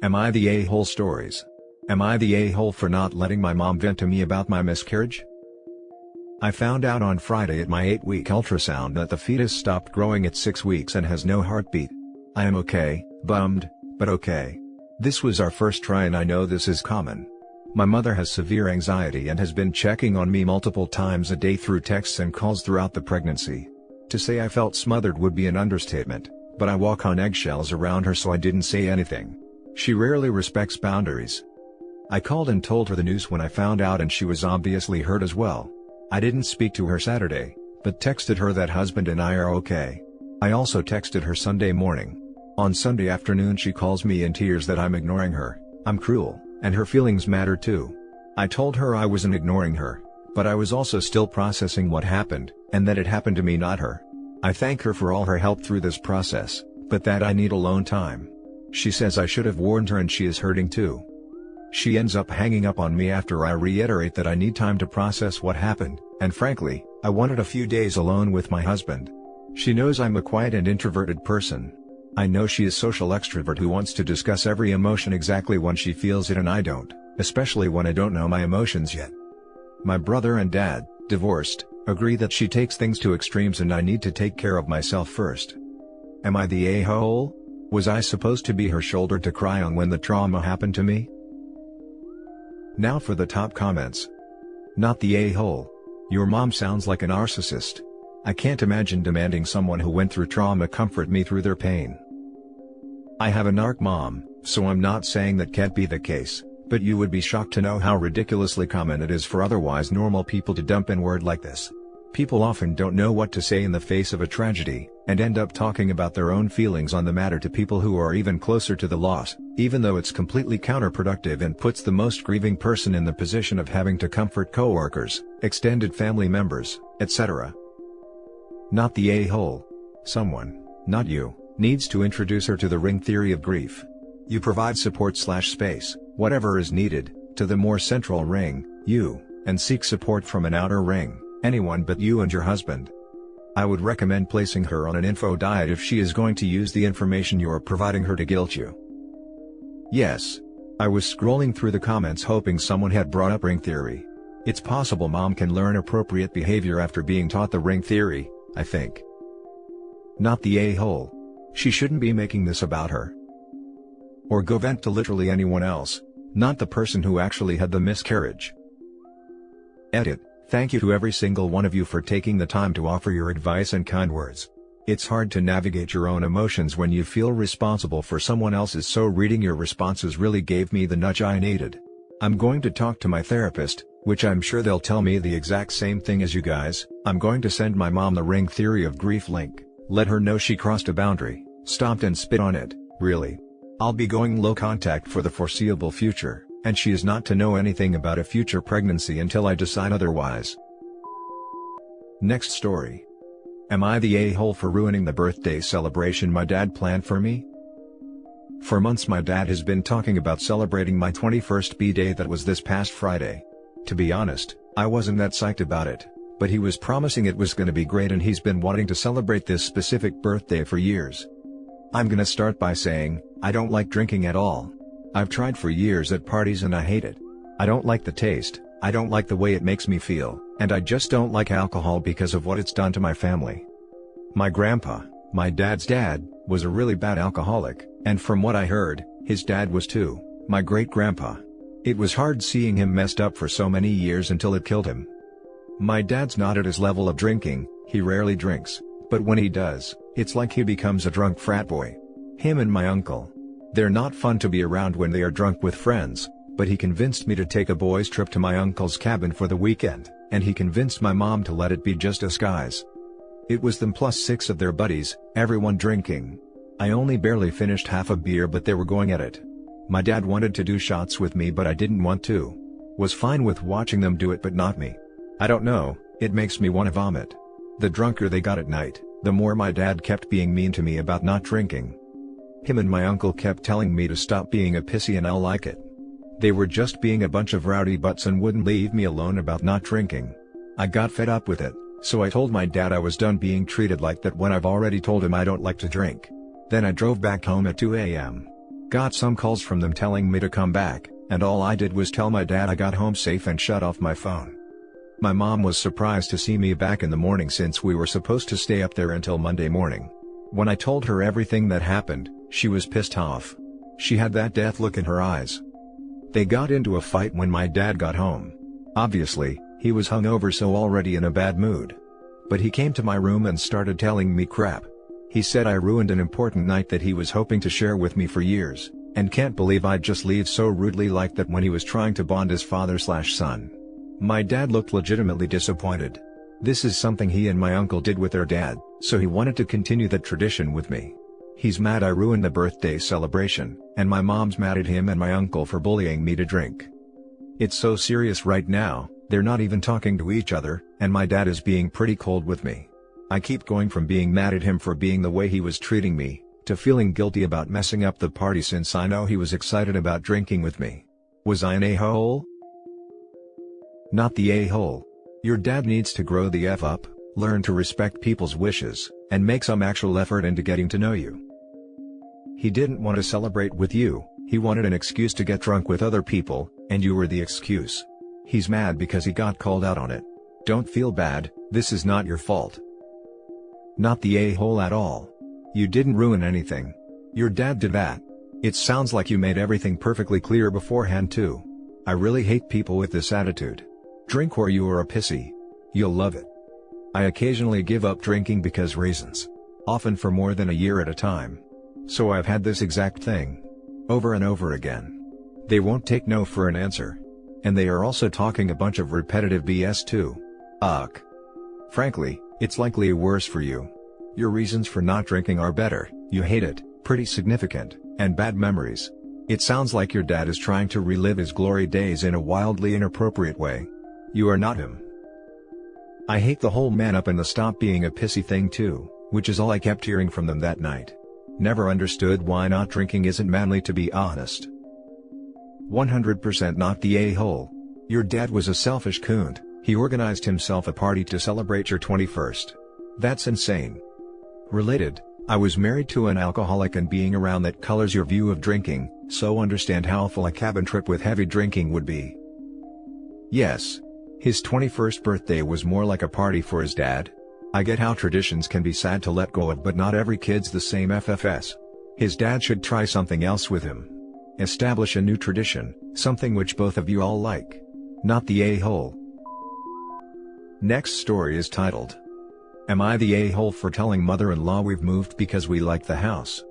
Am I the a-hole stories? Am I the a-hole for not letting my mom vent to me about my miscarriage? I found out on Friday at my 8-week ultrasound that the fetus stopped growing at 6 weeks and has no heartbeat. I am okay, bummed, but okay. This was our first try and I know this is common. My mother has severe anxiety and has been checking on me multiple times a day through texts and calls throughout the pregnancy. To say I felt smothered would be an understatement, but I walk on eggshells around her so I didn't say anything. She rarely respects boundaries. I called and told her the news when I found out and she was obviously hurt as well. I didn't speak to her Saturday, but texted her that husband and I are okay. I also texted her Sunday morning. On Sunday afternoon she calls me in tears that I'm ignoring her, I'm cruel, and her feelings matter too. I told her I wasn't ignoring her, but I was also still processing what happened, and that it happened to me not her. I thank her for all her help through this process, but that I need alone time. She says I should have warned her and she is hurting too. She ends up hanging up on me after I reiterate that I need time to process what happened, and frankly, I wanted a few days alone with my husband. She knows I'm a quiet and introverted person. I know she is social extrovert who wants to discuss every emotion exactly when she feels it and I don't, especially when I don't know my emotions yet. My brother and dad, divorced, agree that she takes things to extremes and I need to take care of myself first. Am I the a-hole? Was I supposed to be her shoulder to cry on when the trauma happened to me? Now for the top comments. Not the a-hole. Your mom sounds like a narcissist. I can't imagine demanding someone who went through trauma comfort me through their pain. I have a narc mom, so I'm not saying that can't be the case, but you would be shocked to know how ridiculously common it is for otherwise normal people to dump N-word like this. People often don't know what to say in the face of a tragedy, and end up talking about their own feelings on the matter to people who are even closer to the loss, even though it's completely counterproductive and puts the most grieving person in the position of having to comfort coworkers, extended family members, etc. Not the a-hole. Someone, not you, needs to introduce her to the ring theory of grief. You provide support/space, whatever is needed, to the more central ring, you, and seek support from an outer ring, anyone but you and your husband. I would recommend placing her on an info diet if she is going to use the information you are providing her to guilt you. Yes. I was scrolling through the comments hoping someone had brought up ring theory. It's possible mom can learn appropriate behavior after being taught the ring theory, I think. Not the a-hole. She shouldn't be making this about her. Or go vent to literally anyone else, not the person who actually had the miscarriage. Edit. Thank you to every single one of you for taking the time to offer your advice and kind words. It's hard to navigate your own emotions when you feel responsible for someone else's, so reading your responses really gave me the nudge I needed. I'm going to talk to my therapist, which I'm sure they'll tell me the exact same thing as you guys. I'm going to send my mom the ring theory of grief link, let her know she crossed a boundary, stomped and spit on it, really. I'll be going low contact for the foreseeable future, and she is not to know anything about a future pregnancy until I decide otherwise. Next story. Am I the a-hole for ruining the birthday celebration my dad planned for me? For months my dad has been talking about celebrating my 21st b-day that was this past Friday. To be honest, I wasn't that psyched about it, but he was promising it was gonna be great and he's been wanting to celebrate this specific birthday for years. I'm gonna start by saying, I don't like drinking at all. I've tried for years at parties and I hate it. I don't like the taste, I don't like the way it makes me feel, and I just don't like alcohol because of what it's done to my family. My grandpa, my dad's dad, was a really bad alcoholic, and from what I heard, his dad was too, my great-grandpa. It was hard seeing him messed up for so many years until it killed him. My dad's not at his level of drinking, he rarely drinks, but when he does, it's like he becomes a drunk frat boy. Him and my uncle. They're not fun to be around when they are drunk with friends, but he convinced me to take a boys' trip to my uncle's cabin for the weekend, and he convinced my mom to let it be just us guys. It was them plus 6 of their buddies, everyone drinking. I only barely finished half a beer but they were going at it. My dad wanted to do shots with me but I didn't want to. Was fine with watching them do it but not me. I don't know, it makes me want to vomit. The drunker they got at night, the more my dad kept being mean to me about not drinking. Him and my uncle kept telling me to stop being a pissy and I'll like it. They were just being a bunch of rowdy butts and wouldn't leave me alone about not drinking. I got fed up with it, so I told my dad I was done being treated like that when I've already told him I don't like to drink. Then I drove back home at 2 a.m. Got some calls from them telling me to come back, and all I did was tell my dad I got home safe and shut off my phone. My mom was surprised to see me back in the morning since we were supposed to stay up there until Monday morning. When I told her everything that happened, she was pissed off. She had that death look in her eyes. They got into a fight when my dad got home. Obviously, he was hungover, so already in a bad mood. But he came to my room and started telling me crap. He said I ruined an important night that he was hoping to share with me for years, and can't believe I'd just leave so rudely like that when he was trying to bond his father/son. My dad looked legitimately disappointed. This is something he and my uncle did with their dad, so he wanted to continue that tradition with me. He's mad I ruined the birthday celebration, and my mom's mad at him and my uncle for bullying me to drink. It's so serious right now, they're not even talking to each other, and my dad is being pretty cold with me. I keep going from being mad at him for being the way he was treating me, to feeling guilty about messing up the party since I know he was excited about drinking with me. Was I an a-hole? Not the a-hole. Your dad needs to grow the F up, learn to respect people's wishes, and make some actual effort into getting to know you. He didn't want to celebrate with you, he wanted an excuse to get drunk with other people, and you were the excuse. He's mad because he got called out on it. Don't feel bad, this is not your fault. Not the a-hole at all. You didn't ruin anything. Your dad did that. It sounds like you made everything perfectly clear beforehand too. I really hate people with this attitude. Drink or you are a pissy. You'll love it. I occasionally give up drinking because reasons. Often for more than a year at a time. So I've had this exact thing. Over and over again. They won't take no for an answer. And they are also talking a bunch of repetitive BS too. Ugh. Frankly, it's likely worse for you. Your reasons for not drinking are better, you hate it, pretty significant, and bad memories. It sounds like your dad is trying to relive his glory days in a wildly inappropriate way. You are not him. I hate the whole man up and the stop being a pissy thing too, which is all I kept hearing from them that night. Never understood why not drinking isn't manly, to be honest. 100% not the a-hole. Your dad was a selfish coon, he organized himself a party to celebrate your 21st. That's insane. Related, I was married to an alcoholic, and being around that colors your view of drinking, so understand how full a cabin trip with heavy drinking would be. Yes. His 21st birthday was more like a party for his dad. I get how traditions can be sad to let go of, but not every kid's the same FFS. His dad should try something else with him. Establish a new tradition, something which both of you all like. Not the a-hole. Next story is titled, Am I the a-hole for telling mother-in-law we've moved because we like the house?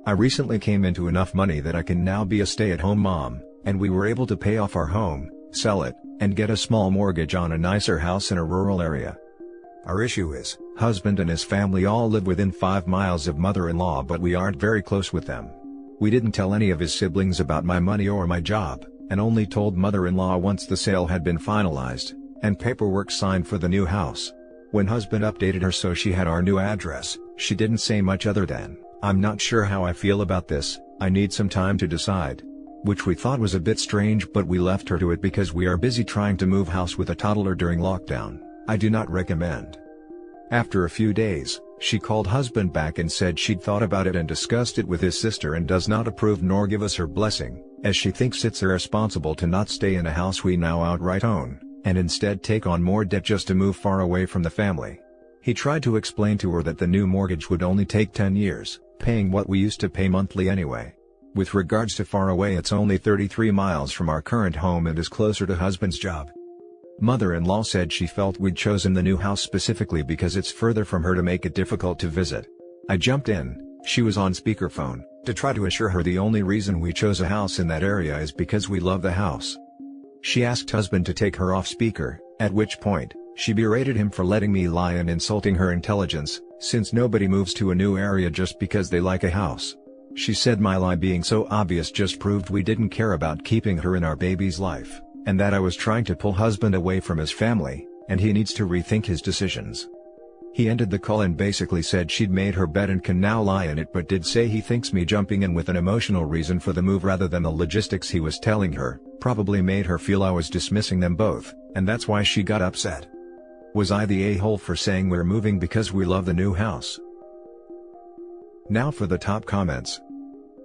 I recently came into enough money that I can now be a stay-at-home mom, and we were able to pay off our home, sell it, and get a small mortgage on a nicer house in a rural area. Our issue is, husband and his family all live within 5 miles of mother-in-law, but we aren't very close with them. We didn't tell any of his siblings about my money or my job, and only told mother-in-law once the sale had been finalized, and paperwork signed for the new house. When husband updated her so she had our new address, she didn't say much other than, I'm not sure how I feel about this, I need some time to decide. Which we thought was a bit strange, but we left her to it because we are busy trying to move house with a toddler during lockdown. I do not recommend. After a few days, she called husband back and said she'd thought about it and discussed it with his sister and does not approve nor give us her blessing, as she thinks it's irresponsible to not stay in a house we now outright own, and instead take on more debt just to move far away from the family. He tried to explain to her that the new mortgage would only take 10 years, paying what we used to pay monthly anyway. With regards to far away, it's only 33 miles from our current home and is closer to husband's job. Mother-in-law said she felt we'd chosen the new house specifically because it's further from her to make it difficult to visit. I jumped in, she was on speakerphone, to try to assure her the only reason we chose a house in that area is because we love the house. She asked husband to take her off speaker, at which point, she berated him for letting me lie and insulting her intelligence, since nobody moves to a new area just because they like a house. She said my lie being so obvious just proved we didn't care about keeping her in our baby's life, and that I was trying to pull husband away from his family, and he needs to rethink his decisions. He ended the call and basically said she'd made her bed and can now lie in it, but did say he thinks me jumping in with an emotional reason for the move rather than the logistics he was telling her, probably made her feel I was dismissing them both, and that's why she got upset. Was I the a-hole for saying we're moving because we love the new house? Now for the top comments.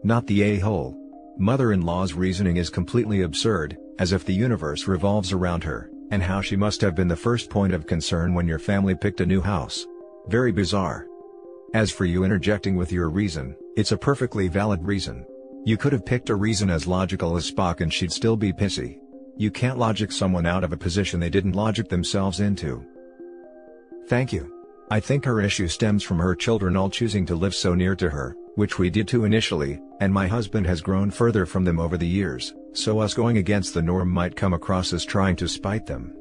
Not the a-hole. Mother-in-law's reasoning is completely absurd, as if the universe revolves around her, and how she must have been the first point of concern when your family picked a new house. Very bizarre. As for you interjecting with your reason, it's a perfectly valid reason. You could have picked a reason as logical as Spock and she'd still be pissy. You can't logic someone out of a position they didn't logic themselves into. Thank you. I think her issue stems from her children all choosing to live so near to her, which we did too initially, and my husband has grown further from them over the years, so us going against the norm might come across as trying to spite them.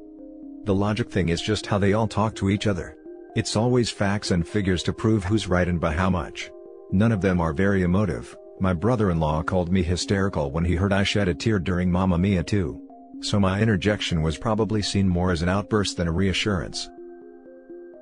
The logic thing is just how they all talk to each other. It's always facts and figures to prove who's right and by how much. None of them are very emotive. My brother-in-law called me hysterical when he heard I shed a tear during Mamma Mia 2. So my interjection was probably seen more as an outburst than a reassurance.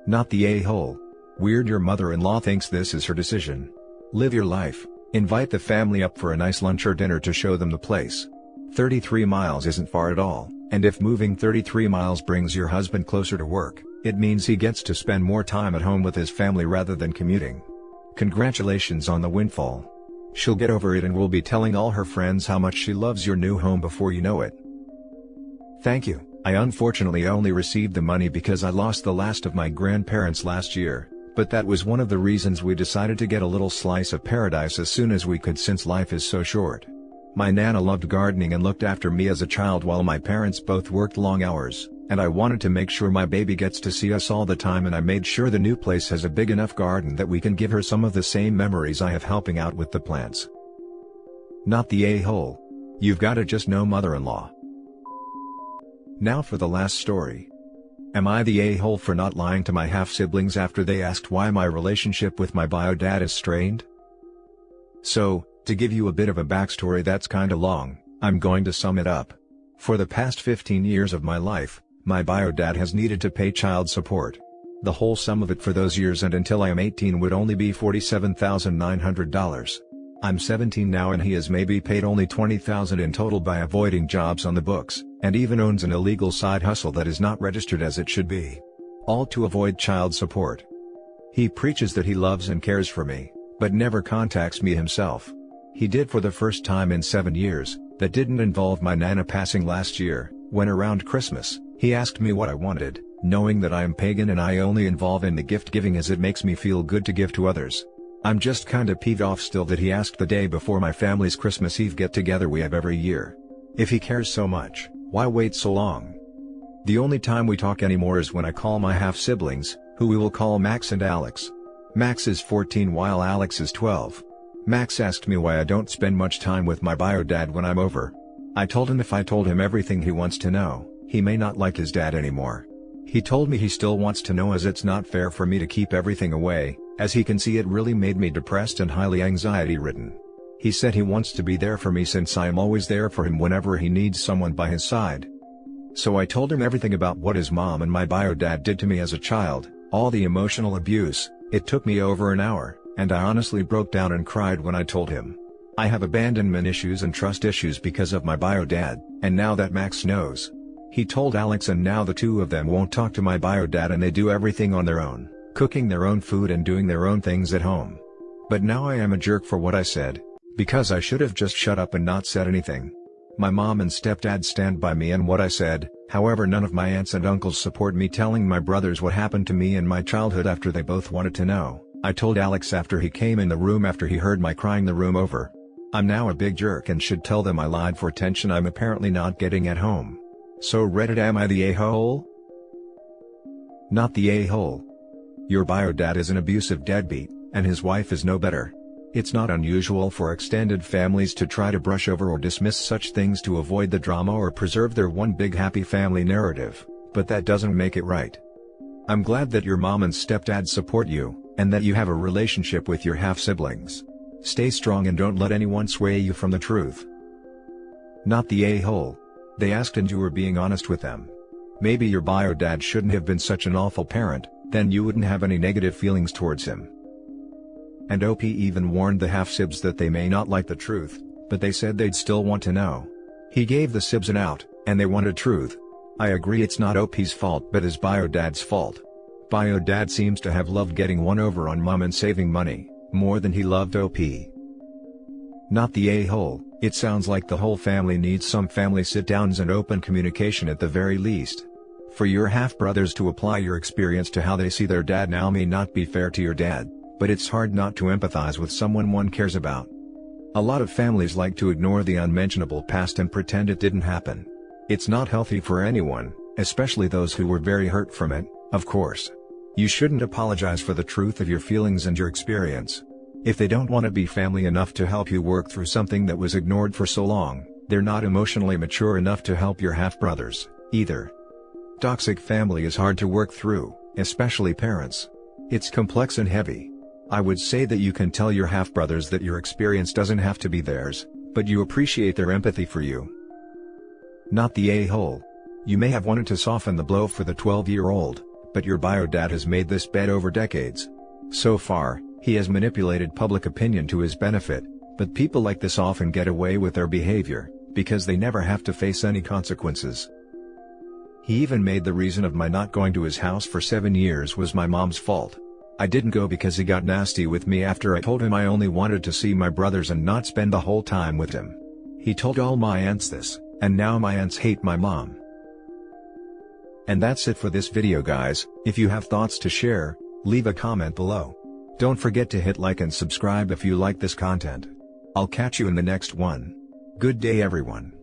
Not the a-hole. Weird your mother-in-law thinks this is her decision. Live your life. Invite the family up for a nice lunch or dinner to show them the place. 33 miles isn't far at all, and if moving 33 miles brings your husband closer to work, it means he gets to spend more time at home with his family rather than commuting. Congratulations on the windfall. She'll get over it and will be telling all her friends how much she loves your new home before you know it. Thank you. I unfortunately only received the money because I lost the last of my grandparents last year, but that was one of the reasons we decided to get a little slice of paradise as soon as we could since life is so short. My Nana loved gardening and looked after me as a child while my parents both worked long hours, and I wanted to make sure my baby gets to see us all the time, and I made sure the new place has a big enough garden that we can give her some of the same memories I have helping out with the plants. Not the a-hole. You've gotta just know mother-in-law. Now for the last story. Am I the a-hole for not lying to my half-siblings after they asked why my relationship with my bio dad is strained? So, to give you a bit of a backstory that's kinda long, I'm going to sum it up. For the past 15 years of my life, my bio dad has needed to pay child support. The whole sum of it for those years and until I am 18 would only be $47,900. I'm 17 now and he has maybe paid only $20,000 in total by avoiding jobs on the books, and even owns an illegal side hustle that is not registered as it should be. All to avoid child support. He preaches that he loves and cares for me, but never contacts me himself. He did for the first time in 7 years. That didn't involve my Nana passing last year, when around Christmas, he asked me what I wanted, knowing that I am pagan and I only involve in the gift giving as it makes me feel good to give to others. I'm just kinda peeved off still that he asked the day before my family's Christmas Eve get-together we have every year. If he cares so much, why wait so long? The only time we talk anymore is when I call my half-siblings, who we will call Max and Alex. Max is 14 while Alex is 12. Max asked me why I don't spend much time with my bio dad when I'm over. I told him if I told him everything he wants to know, he may not like his dad anymore. He told me he still wants to know as it's not fair for me to keep everything away, as he can see it really made me depressed and highly anxiety-ridden. He said he wants to be there for me since I am always there for him whenever he needs someone by his side. So I told him everything about what his mom and my bio dad did to me as a child, all the emotional abuse. It took me over an hour, and I honestly broke down and cried when I told him. I have abandonment issues and trust issues because of my bio dad, and now that Max knows. He told Alex and now the two of them won't talk to my bio dad and they do everything on their own, cooking their own food and doing their own things at home. But now I am a jerk for what I said, because I should have just shut up and not said anything. My mom and stepdad stand by me and what I said, however none of my aunts and uncles support me telling my brothers what happened to me in my childhood after they both wanted to know. I told Alex after he came in the room after he heard my crying the room over. I'm now a big jerk and should tell them I lied for attention I'm apparently not getting at home. So Reddit, am I the a-hole? Not the a-hole. Your bio dad is an abusive deadbeat, and his wife is no better. It's not unusual for extended families to try to brush over or dismiss such things to avoid the drama or preserve their one big happy family narrative, but that doesn't make it right. I'm glad that your mom and stepdad support you, and that you have a relationship with your half-siblings. Stay strong and don't let anyone sway you from the truth. Not the a-hole. They asked and you were being honest with them. Maybe your bio dad shouldn't have been such an awful parent, then you wouldn't have any negative feelings towards him. And OP even warned the half-sibs that they may not like the truth, but they said they'd still want to know. He gave the sibs an out, and they wanted truth. I agree it's not OP's fault but his bio dad's fault. Bio dad seems to have loved getting one over on mom and saving money, more than he loved OP. Not the a-hole. It sounds like the whole family needs some family sit-downs and open communication at the very least. For your half-brothers to apply your experience to how they see their dad now may not be fair to your dad, but it's hard not to empathize with someone one cares about. A lot of families like to ignore the unmentionable past and pretend it didn't happen. It's not healthy for anyone, especially those who were very hurt from it, of course. You shouldn't apologize for the truth of your feelings and your experience. If they don't want to be family enough to help you work through something that was ignored for so long, they're not emotionally mature enough to help your half-brothers, either. Toxic family is hard to work through, especially parents. It's complex and heavy. I would say that you can tell your half-brothers that your experience doesn't have to be theirs, but you appreciate their empathy for you. Not the a-hole. You may have wanted to soften the blow for the 12-year-old, but your bio dad has made this bed over decades. So far, he has manipulated public opinion to his benefit, but people like this often get away with their behavior, because they never have to face any consequences. He even made the reason of my not going to his house for 7 years was my mom's fault. I didn't go because he got nasty with me after I told him I only wanted to see my brothers and not spend the whole time with him. He told all my aunts this, and now my aunts hate my mom. And that's it for this video, guys. If you have thoughts to share, leave a comment below. Don't forget to hit like and subscribe if you like this content. I'll catch you in the next one. Good day, everyone.